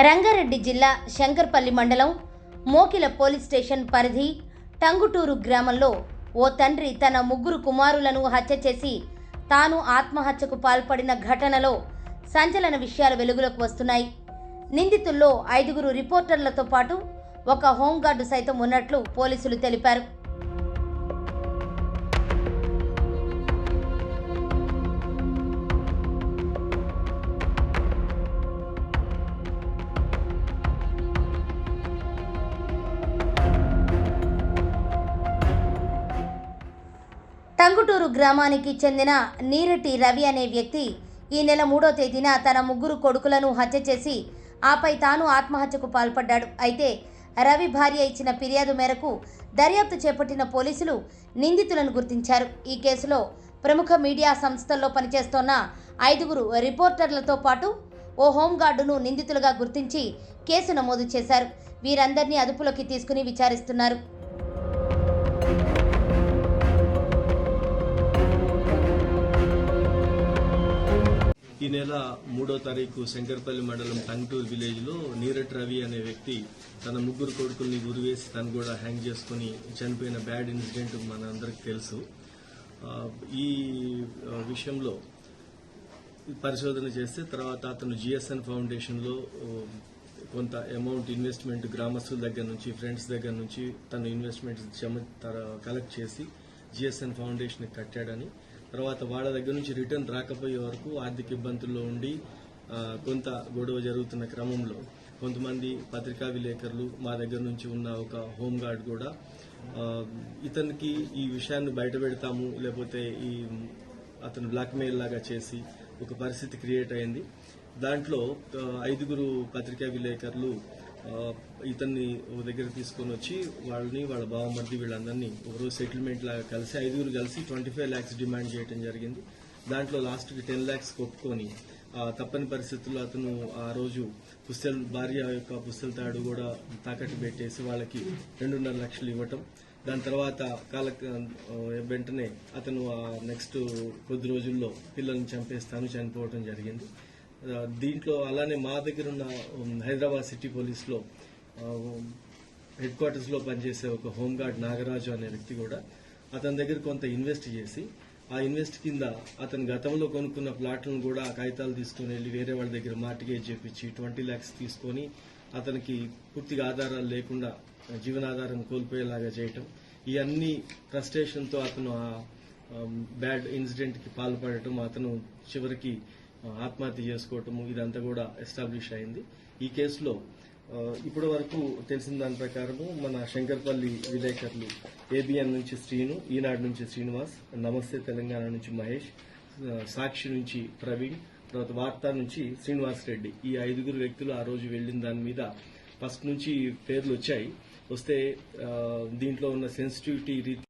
రంగారెడ్డి జిల్లా శంకర్పల్లి మండలం Mokila police station పరిధి టంగుటూరు గ్రామంలో ఓ తండ్రి తన ముగ్గురు కుమారులను హత్య చేసి తాను ఆత్మహత్యకు పాల్పడిన ఘటనలో సంచలన విషయాలు వెలుగులోకి వస్తున్నాయి. నిందితుల్లో 5 రిపోర్టర్లతో పాటు ఒక హోంగార్డు సైతం ఉన్నట్లు పోలీసులు తెలిపారు. టంగుటూరు గ్రామానికి చెందిన నీరటి రవి అనే వ్యక్తి ఈ నెల 3వ తేదీన తన ముగ్గురు కొడుకులను హత్య చేసి ఆపై తాను ఆత్మహత్యకు పాల్పడ్డాడు. అయితే రవి భార్య ఇచ్చిన ఫిర్యాదు మేరకు దర్యాప్తు చేపట్టిన పోలీసులు నిందితులను గుర్తించారు. ఈ కేసులో ప్రముఖ మీడియా సంస్థల్లో పనిచేస్తోన్న 5 రిపోర్టర్లతో పాటు ఓ హోంగార్డును నిందితులుగా గుర్తించి కేసు నమోదు చేశారు. వీరందరినీ అదుపులోకి తీసుకుని విచారిస్తున్నారు. ఈ నెల 3వ తారీఖు శంకర్పల్లి మండలం టంగుటూరు విలేజ్లో నీరట్ రవి అనే వ్యక్తి తన ముగ్గురు కొడుకుల్ని గురివేసి తను కూడా హ్యాంగ్ చేసుకుని చనిపోయిన బ్యాడ్ ఇన్సిడెంట్ మనందరికి తెలుసు. ఈ విషయంలో పరిశోధన చేస్తే తర్వాత అతను జిఎస్ఎన్ ఫౌండేషన్లో కొంత అమౌంట్ ఇన్వెస్ట్మెంట్ గ్రామస్తుల దగ్గర నుంచి ఫ్రెండ్స్ దగ్గర నుంచి తను ఇన్వెస్ట్మెంట్ కలెక్ట్ చేసి జిఎస్ఎన్ ఫౌండేషన్ కట్టాడని, తర్వాత వాళ్ళ దగ్గర నుంచి రిటర్న్ రాకపోయే వరకు ఆర్థిక ఇబ్బందుల్లో ఉండి కొంత గొడవ జరుగుతున్న క్రమంలో కొంతమంది పత్రికా విలేకరులు మా దగ్గర నుంచి ఉన్న ఒక హోంగార్డ్ కూడా ఇతనికి ఈ విషయాన్ని బయట పెడతాము లేకపోతే ఈ అతను బ్లాక్మెయిల్ లాగా చేసి ఒక పరిస్థితి క్రియేట్ అయింది. దాంట్లో 5 పత్రికా విలేకరులు ఇతన్ని దగ్గర తీసుకొని వచ్చి వాళ్ళని వాళ్ళ బావమర్ది వీళ్ళందరినీ ఒకరోజు సెటిల్మెంట్ లాగా కలిసి 5 కలిసి 25 lakhs డిమాండ్ చేయడం జరిగింది. దాంట్లో లాస్ట్కి 10 lakhs ఒప్పుకొని తప్పని పరిస్థితుల్లో అతను ఆ రోజు భార్య యొక్క పుస్తల తాడు కూడా తాకట్టు పెట్టేసి వాళ్ళకి 2.5 లక్షలు ఇవ్వటం. దాని తర్వాత వెంటనే అతను నెక్స్ట్ కొద్ది రోజుల్లో పిల్లల్ని చనిపోవటం జరిగింది. దీంట్లో అలానే మా దగ్గర ఉన్న హైదరాబాద్ సిటీ పోలీస్లో హెడ్ క్వార్టర్స్లో పనిచేసే ఒక హోంగార్డ్ నాగరాజు అనే వ్యక్తి కూడా అతని దగ్గర కొంత ఇన్వెస్ట్ చేసి ఆ ఇన్వెస్ట్ కింద అతను గతంలో కొనుక్కున్న ప్లాట్లను కూడా ఆ కాగితాలు తీసుకుని వెళ్ళి వేరే వాళ్ళ దగ్గర మార్టిగేజ్ చేపించి 20 lakhs తీసుకొని అతనికి పూర్తిగా ఆధారాలు లేకుండా జీవనాధారం కోల్పోయేలాగా చేయటం, ఈ అన్ని ఫ్రస్ట్రేషన్తో అతను ఆ బ్యాడ్ ఇన్సిడెంట్కి పాల్పడటం, అతను చివరికి ఆత్మహత్య చేసుకోవటము ఇదంతా కూడా ఎస్టాబ్లిష్ అయింది. ఈ కేసులో ఇప్పటి వరకు తెలిసిన దాని ప్రకారము మన శంకర్పల్లి విలేకరులు ఏబిఎన్ నుంచి శ్రీను, ఈనాడు నుంచి శ్రీనివాస్, నమస్తే తెలంగాణ నుంచి మహేష్, సాక్షి నుంచి ప్రవీణ్, తర్వాత వార్తా నుంచి శ్రీనివాస్ రెడ్డి, ఈ 5 వ్యక్తులు ఆ రోజు వెళ్లిన దాని మీద ఫస్ట్ నుంచి పేర్లు వస్తే దీంట్లో ఉన్న సెన్సిటివిటీ రీత్యా